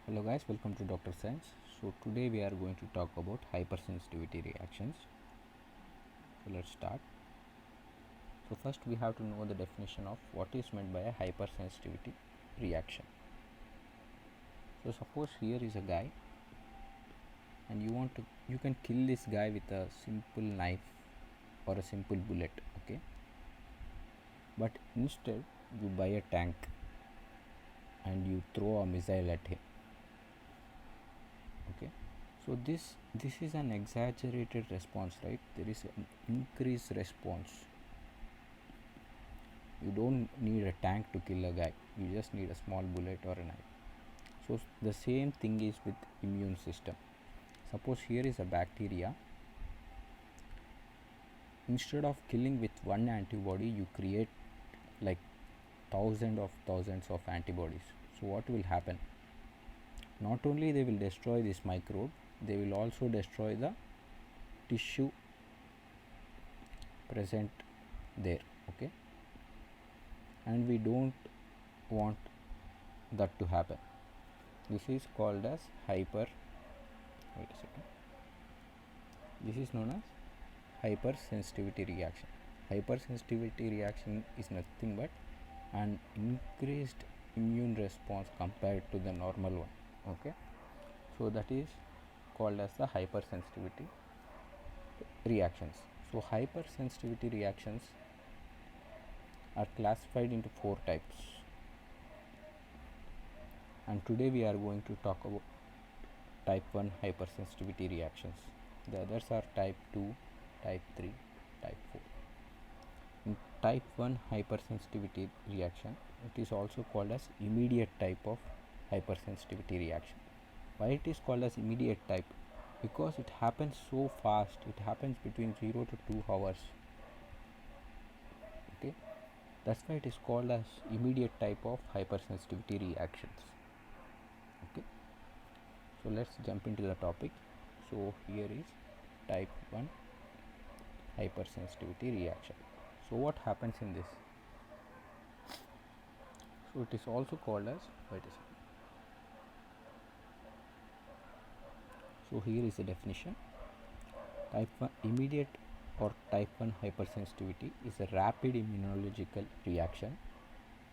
Hello guys, welcome to Dr. Science. So today we are going to talk about hypersensitivity reactions. So let's start. So first we have to know the definition of what is meant by a hypersensitivity reaction. So suppose here is a guy and you can kill this guy with a simple knife or a simple bullet, okay? But instead you buy a tank and you throw a missile at him, okay? So this is an exaggerated response, right? There is an increased response. You don't need a tank to kill a guy, you just need a small bullet or a knife. So the same thing is with immune system. Suppose here is a bacteria. Instead of killing with one antibody, you create like thousands of antibodies. So what will happen? Not only they will destroy this microbe, they will also destroy the tissue present there, okay? And we don't want that to happen. This is called as wait a second, this is known as hypersensitivity reaction. Hypersensitivity reaction is nothing but an increased immune response compared to the normal one, okay? So that is called as the hypersensitivity reactions. So hypersensitivity reactions are classified into 4 types, and today we are going to talk about type 1 hypersensitivity reactions. The others are type 2, type 3, type 4. In type 1 hypersensitivity reaction, it is also called as immediate type of hypersensitivity reaction. Why it is called as immediate type? Because it happens so fast. It happens between 0 to 2 hours, okay? That's why it is called as immediate type of hypersensitivity reactions, okay? So let's jump into the topic. So here is type 1 hypersensitivity reaction. So what happens in this? So it is also called as, wait a second. So here is the definition. Type 1 immediate or type 1 hypersensitivity is a rapid immunological reaction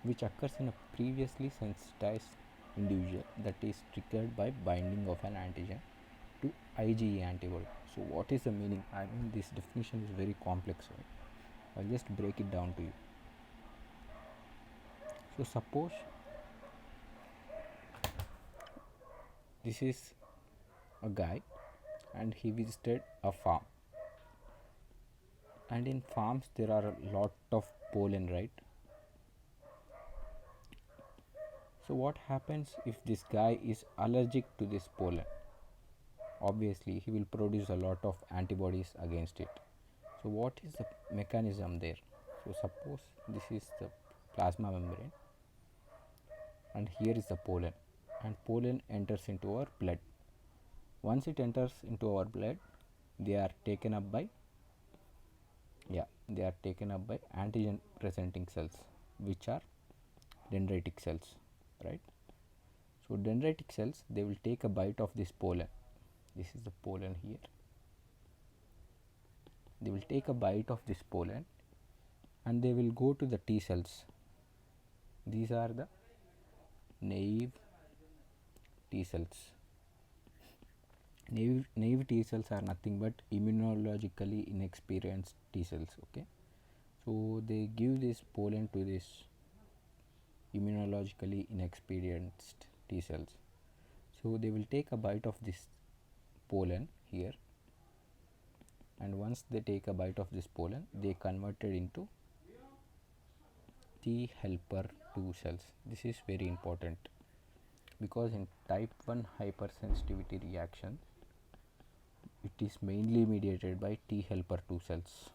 which occurs in a previously sensitized individual that is triggered by binding of an antigen to IgE antibody. So what is the meaning? I mean, this definition is very complex, right? I'll just break it down to you. So suppose this is a guy and he visited a farm, and in farms there are a lot of pollen, right? So what happens if this guy is allergic to this pollen? Obviously he will produce a lot of antibodies against it. So what is the mechanism there? So suppose this is the plasma membrane and here is the pollen, and pollen enters into our blood. Once it enters into our blood, they are taken up by antigen presenting cells, which are dendritic cells, right? So dendritic cells, they will take a bite of this pollen. This is the pollen here. They will take a bite of this pollen and they will go to the T cells. These are the naive T cells. Naive T cells are nothing but immunologically inexperienced T cells, okay? So they give this pollen to this immunologically inexperienced T cells. So they will take a bite of this pollen here, and once they take a bite of this pollen, they convert it into T helper 2 cells. This is very important because in type 1 hypersensitivity reaction, it is mainly mediated by T helper 2 cells,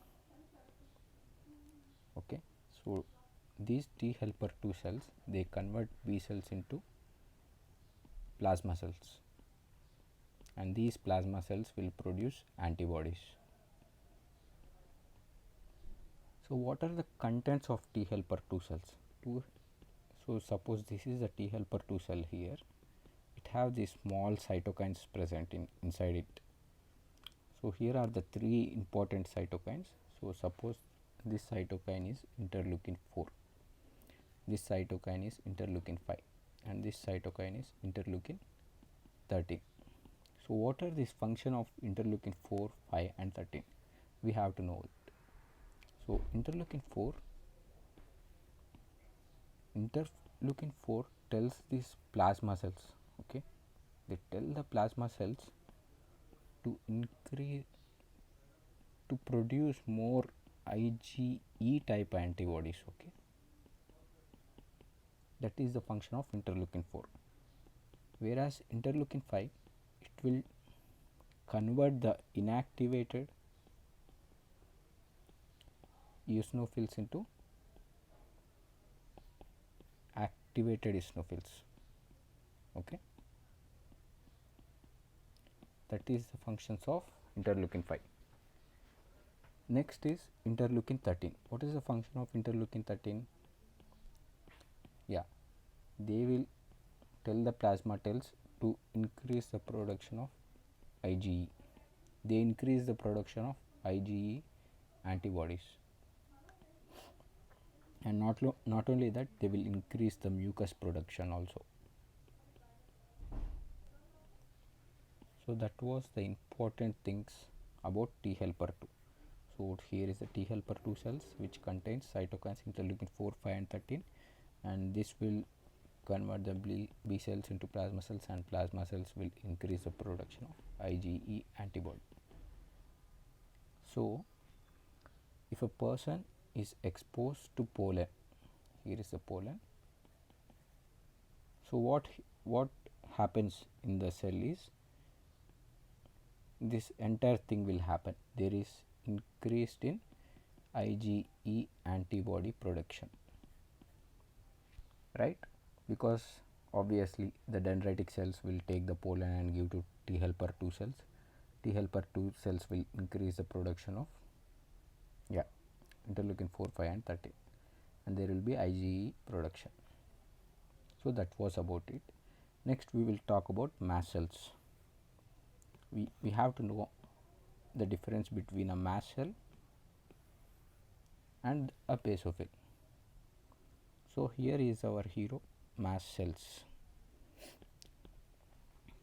okay? So these T helper 2 cells, they convert B cells into plasma cells, and these plasma cells will produce antibodies. So what are the contents of T helper 2 cells? So suppose this is a T helper 2 cell here. It have these small cytokines present inside it. So here are the three important cytokines. So suppose this cytokine is interleukin 4, this cytokine is interleukin 5, and this cytokine is interleukin 13. So what are these function of interleukin 4, 5 and 13? We have to know it. So interleukin 4 tells these plasma cells, okay, they tell the plasma cells to increase, to produce more IgE type antibodies, okay. That is the function of interleukin 4. Whereas interleukin 5, it will convert the inactivated eosinophils into activated eosinophils, okay. That is the functions of interleukin 5. Next is interleukin 13. What is the function of interleukin 13? Yeah, they will tell the plasma cells to increase the production of IgE. They increase the production of IgE antibodies, and not only that, they will increase the mucus production also. So that was the important things about T helper 2. So here is the T helper 2 cells which contains cytokines interleukin 4, 5 and 13, and this will convert the B cells into plasma cells, and plasma cells will increase the production of IgE antibody. So if a person is exposed to pollen, here is the pollen. So what happens in the cell is this entire thing will happen. There is increased in IgE antibody production, right? Because obviously the dendritic cells will take the pollen and give to T helper 2 cells. T helper 2 cells will increase the production of interleukin 4, 5 and 13, and there will be IgE production. So that was about it. Next we will talk about mast cells. We have to know the difference between a mast cell and a basophil. So here is our hero, mast cells.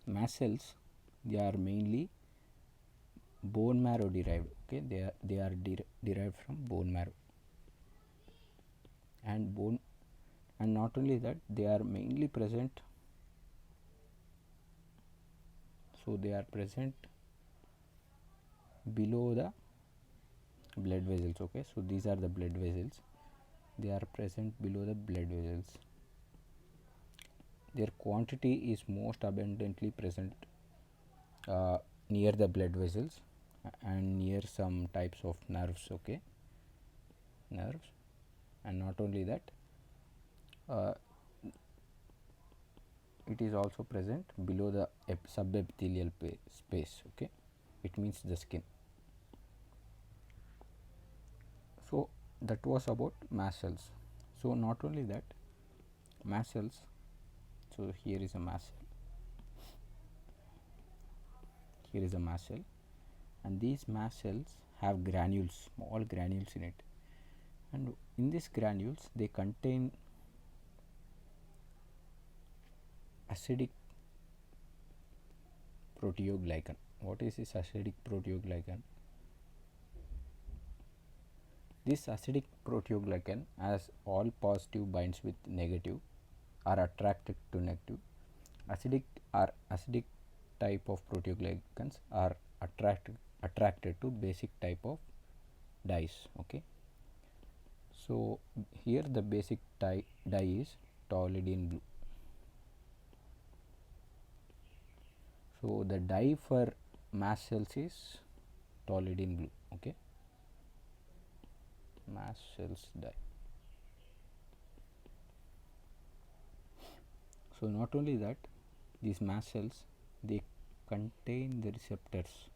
Mast cells, they are mainly bone marrow derived, okay, they are derived from bone marrow, and not only that, they are mainly present, so they are present below the blood vessels, okay. So these are the blood vessels, they are present below the blood vessels. Their quantity is most abundantly present near the blood vessels and near some types of nerves, okay, nerves. And not only that, it is also present below the subepithelial space, okay, it means the skin. So that was about mast cells. So not only that, mast cells, so here is a mast cell, here is a mast cell, and these mast cells have granules, small granules in it, and in these granules they contain acidic proteoglycan. What is this acidic proteoglycan? This acidic proteoglycan, as all positive binds with negative, are attracted to negative. Acidic type of proteoglycans are attracted to basic type of dyes, okay. So here the basic dye is toluidine blue. So the dye for mast cells is toluidine blue, okay, mast cells dye. So not only that, these mast cells, they contain the receptors.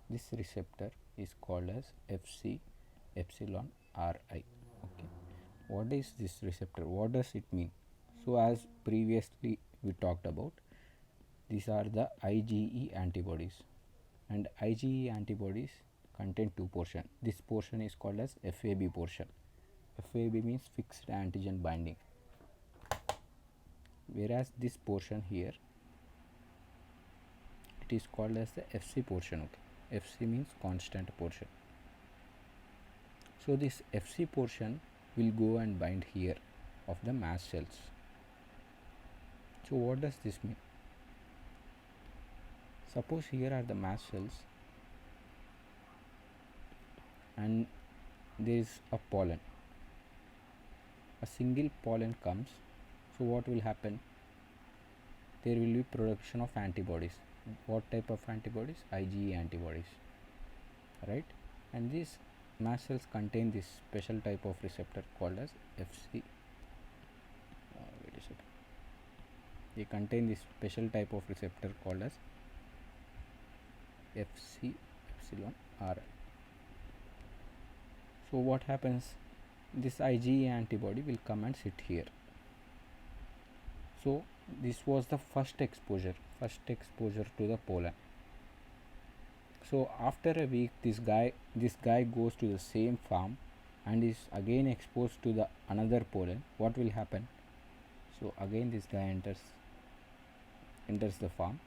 This receptor is called as Fc epsilon Ri, okay. What is this receptor? What does it mean? So as previously we talked about, these are the IgE antibodies, and IgE antibodies contain two portion. This portion is called as FAB portion. FAB means fixed antigen binding, whereas this portion here, it is called as the FC portion. Okay, FC means constant portion. So this FC portion will go and bind here of the mast cells. So what does this mean? Suppose here are the mast cells and there is a pollen. A single pollen comes. So what will happen? There will be production of antibodies. What type of antibodies? IgE antibodies, right? And these mast cells contain this special type of receptor called as FC. Wait a second. They contain this special type of receptor called as FC epsilon R. So what happens? This IgE antibody will come and sit here. So this was the first exposure to the pollen. So after a week, this guy goes to the same farm and is again exposed to the another pollen. What will happen? So again this guy enters the farm,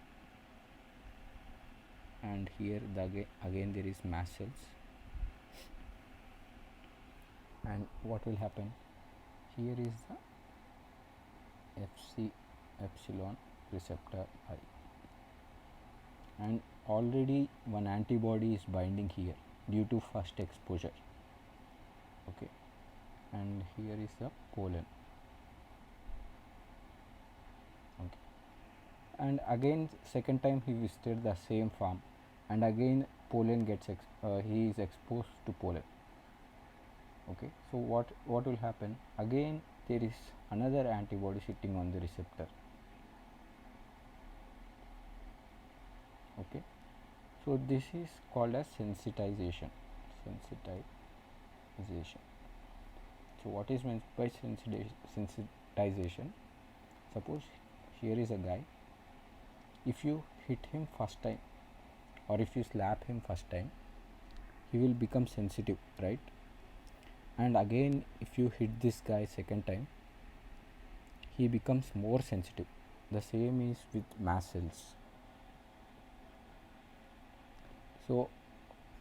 and here again there is mast cells, and what will happen? Here is the FC epsilon receptor I, and already one antibody is binding here due to first exposure. Okay, and here is the pollen. Okay, and again second time he visited the same farm, and again pollen gets he is exposed to pollen. Okay, so what will happen? Again there is another antibody sitting on the receptor. Okay, so this is called as sensitization. So what is meant by sensitization? Suppose here is a guy. If you hit him first time, or if you slap him first time, he will become sensitive, right? And again if you hit this guy second time, he becomes more sensitive. The same is with mast cells. So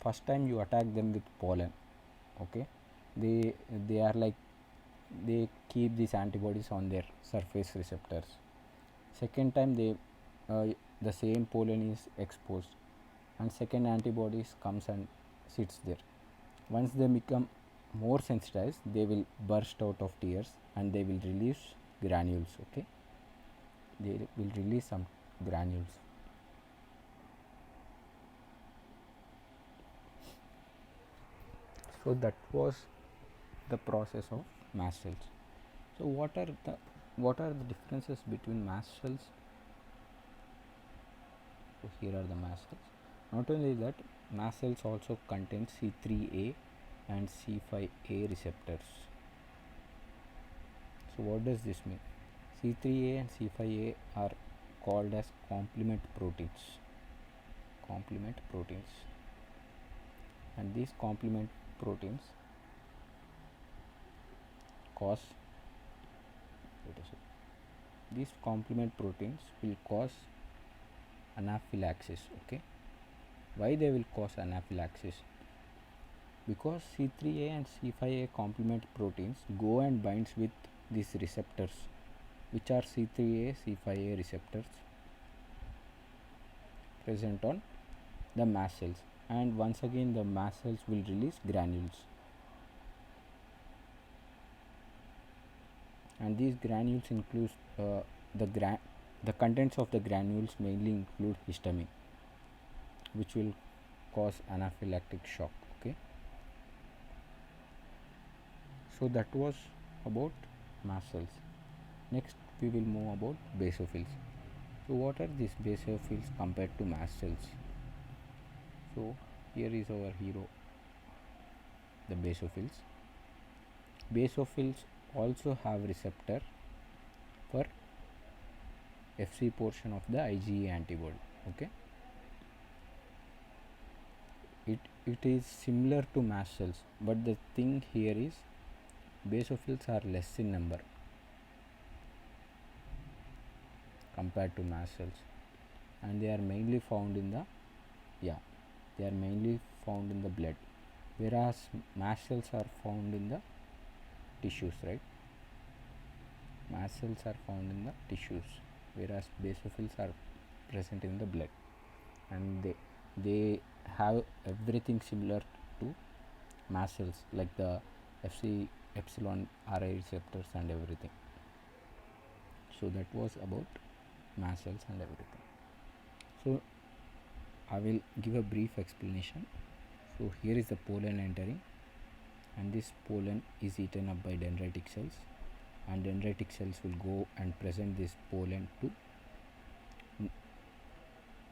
first time you attack them with pollen. Okay, they are like, they keep these antibodies on their surface receptors. Second time the same pollen is exposed, and second antibodies comes and sits there. Once they become more sensitized, they will burst out of tears and they will release granules. Okay, they will release some granules. So that was the process of mast cells. So what are the differences between mast cells? So here are the mast cells. Not only that, mast cells also contain C3A and C5A receptors. So what does this mean? C3A and C5A are called as complement proteins. And these complement proteins cause these complement proteins will cause anaphylaxis. Okay, why they will cause anaphylaxis? Because C3A and C5A complement proteins go and binds with these receptors, which are C3A C5A receptors present on the mast cells, and once again the mast cells will release granules, and these granules include the contents of the granules mainly include histamine, which will cause anaphylactic shock. Okay, so that was about mast cells. Next we will move about basophils. So what are these basophils compared to mast cells? So here is our hero, the basophils. Basophils also have receptor for Fc portion of the IgE antibody. Okay, it is similar to mast cells, but the thing here is basophils are less in number compared to mast cells, and they are mainly found in the blood, whereas mast cells are found in the tissues, right? Mast cells are found in the tissues, whereas basophils are present in the blood, and they have everything similar to mast cells, like the Fc epsilon RI receptors and everything. So that was about mast cells and everything. So I will give a brief explanation. So here is the pollen entering, and this pollen is eaten up by dendritic cells, and dendritic cells will go and present this pollen to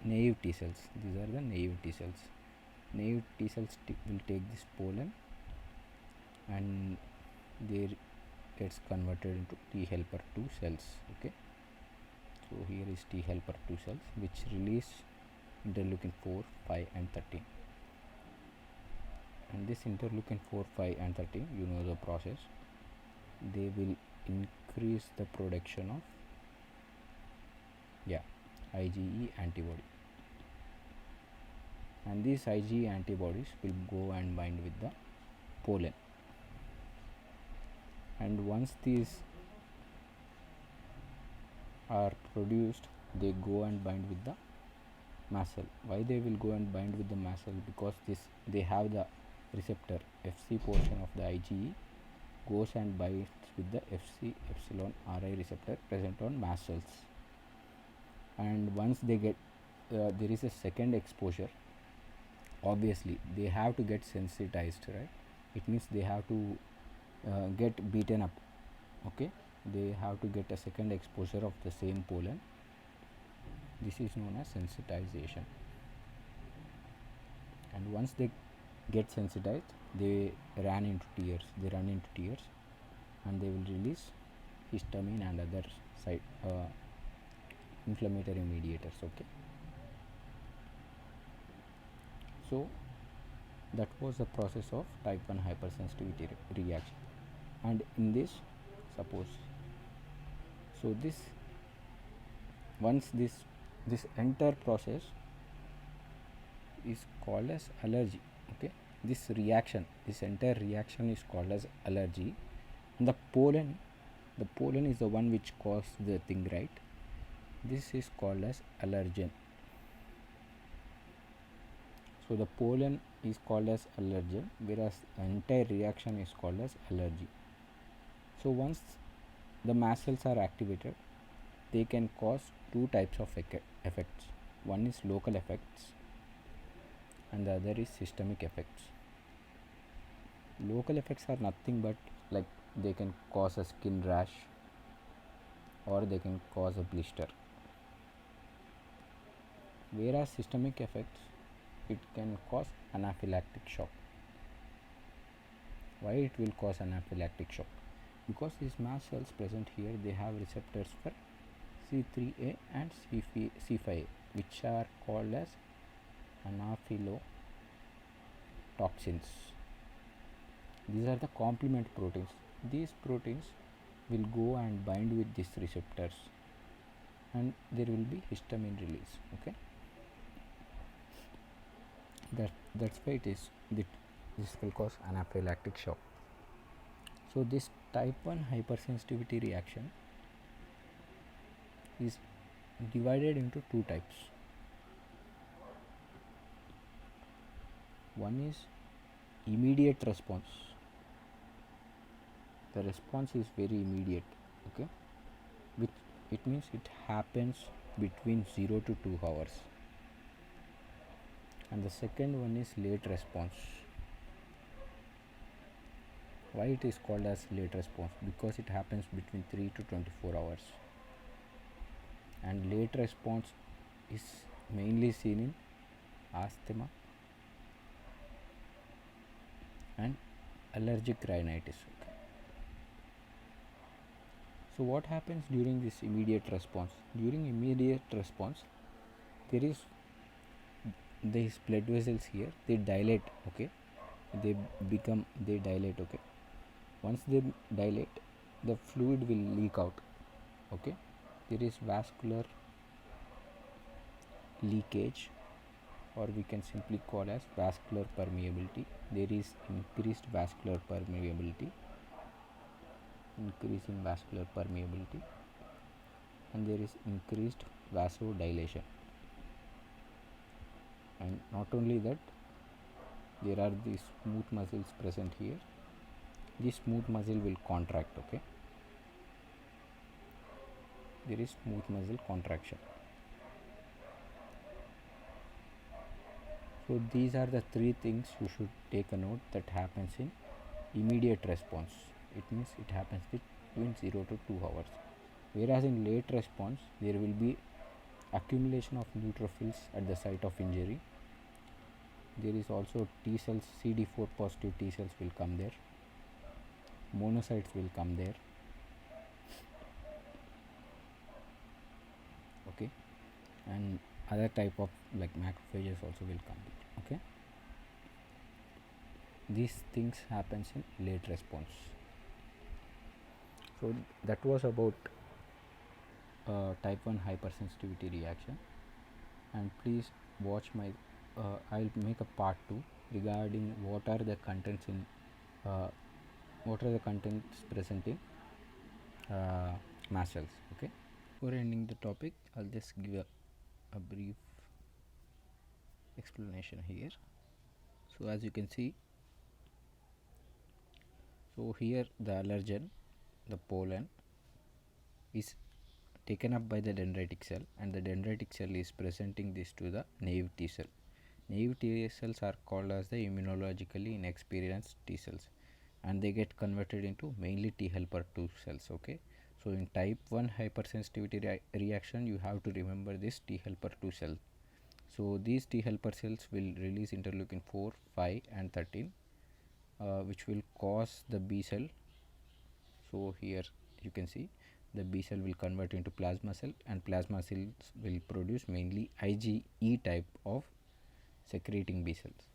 naive T cells. These are the naive T cells. Naive T cells will take this pollen, and they gets converted into T helper 2 cells. Okay, so here is T helper 2 cells which release interleukin 4, 5 and 13, and this interleukin 4, 5 and 13, you know the process. They will increase the production of IgE antibody, and these IgE antibodies will go and bind with the pollen, and once these are produced, they go and bind with the mast cell. Why they will go and bind with the mast cell? Because they have the receptor Fc portion of the IgE goes and binds with the Fc epsilon RI receptor present on mast cells, and once they get there is a second exposure. Obviously they have to get sensitized, right? It means they have to get beaten up. Okay, they have to get a second exposure of the same pollen. This is known as sensitization, and once they get sensitized, they run into tears, and they will release histamine and other side inflammatory mediators. Okay, so that was the process of type 1 hypersensitivity reaction. And in this, suppose, so once this entire process is called as allergy. Okay, this entire reaction is called as allergy, and the pollen is the one which caused the thing, right? This is called as allergen. So the pollen is called as allergen, whereas the entire reaction is called as allergy. So once the mast cells are activated, they can cause two types of effects. One is local effects and the other is systemic effects. Local effects are nothing but like they can cause a skin rash or they can cause a blister, whereas systemic effects, it can cause anaphylactic shock. Why it will cause anaphylactic shock? Because these mast cells present here, they have receptors for C3A and C5A, which are called as anaphylotoxins. These are the complement proteins. These proteins will go and bind with these receptors, and there will be histamine release. Okay, that's why this will cause anaphylactic shock. So this type 1 hypersensitivity reaction is divided into two types. One is immediate response. The response is very immediate. Okay, which it means it happens between 0 to 2 hours. And the second one is late response. Why it is called as late response? Because it happens between 3 to 24 hours. And late response is mainly seen in asthma and allergic rhinitis. Okay. So what happens during this immediate response? During immediate response, there is these blood vessels here, they dilate, okay, they dilate, okay. Once they dilate, the fluid will leak out, okay. There is vascular leakage, or we can simply call as vascular permeability. There is increased vascular permeability, increase in vascular permeability, and there is increased vasodilation. And not only that, there are these smooth muscles present here. This smooth muscle will contract, okay. There is smooth muscle contraction. So these are the three things you should take a note that happens in immediate response. It means it happens between 0 to 2 hours. Whereas in late response, there will be accumulation of neutrophils at the site of injury. There is also T cells, CD4 positive T cells will come there. Monocytes will come there. Okay, and other type of like macrophages also will come there. Okay, these things happens in late response. So that was about type 1 hypersensitivity reaction, and please watch my I'll make a part 2 regarding what are the contents in what are the contents present in mast cells. Okay, before ending the topic, I'll just give a brief explanation here. So as you can see, so here the allergen, the pollen, is taken up by the dendritic cell, and the dendritic cell is presenting this to the naive T cell. Naive T cells are called as the immunologically inexperienced T cells, and they get converted into mainly T helper 2 cells. Okay, so in type 1 hypersensitivity reaction, you have to remember this T helper 2 cell. So these T helper cells will release interleukin 4, 5 and 13, which will cause the B cell. So here you can see the B cell will convert into plasma cell, and plasma cells will produce mainly IgE type of secreting B cells.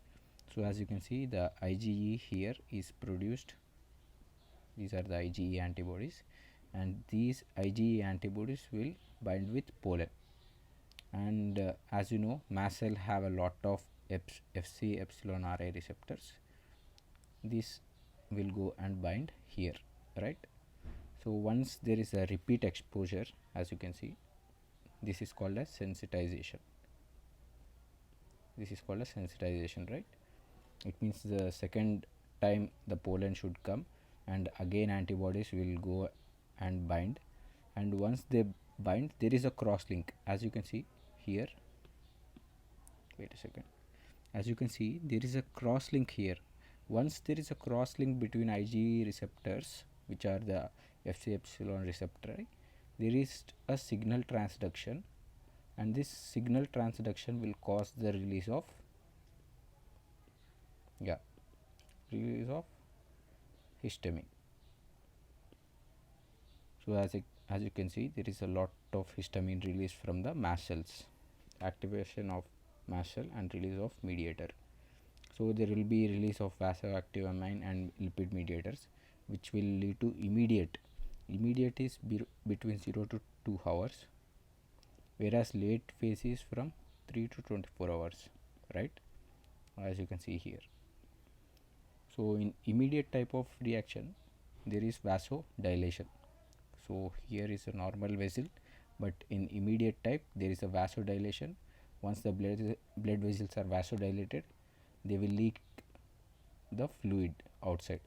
So as you can see, the IgE here is produced. These are the IgE antibodies, and these IgE antibodies will bind with pollen. And as you know, mast cell have a lot of Fc epsilon RA receptors. This will go and bind here, right? So once there is a repeat exposure, as you can see, this is called as sensitization. This is called as sensitization, right? It means the second time the pollen should come, and again antibodies will go and bind, and once they bind, there is a cross link, as you can see here. Wait a second. As you can see, there is a cross link here. Once there is a cross link between IgE receptors, which are the Fc epsilon receptor, there is a signal transduction, and this signal transduction will cause the release of histamine. So as you can see, there is a lot of histamine released from the mast cells, activation of mast cell and release of mediator. So there will be release of vasoactive amine and lipid mediators, which will lead to immediate is between 0 to 2 hours, whereas late phase is from 3 to 24 hours, right, as you can see here. So in immediate type of reaction, there is vasodilation. So here is a normal vessel, but in immediate type there is a vasodilation. Once the blood vessels are vasodilated, they will leak the fluid outside.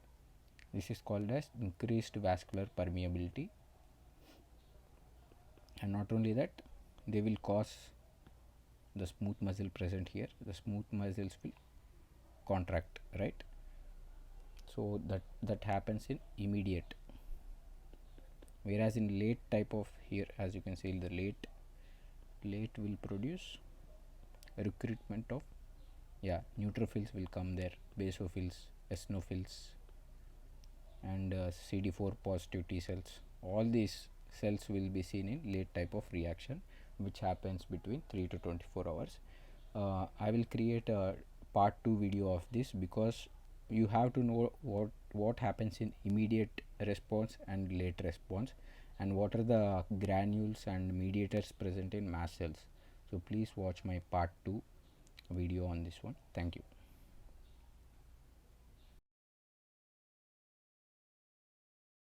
This is called as increased vascular permeability, and not only that, they will cause the smooth muscle present here. The smooth muscles will contract, right? So that happens in immediate. Whereas in late type of here, as you can see, the late will produce a recruitment of neutrophils will come there, basophils, eosinophils, and CD4 positive T cells. all these cells will be seen in late type of reaction, which happens between 3 to 24 hours. I will create a part 2 video of this, because you have to know what happens in immediate response and late response, and what are the granules and mediators present in mast cells. So please watch my part 2 video on this one. Thank you.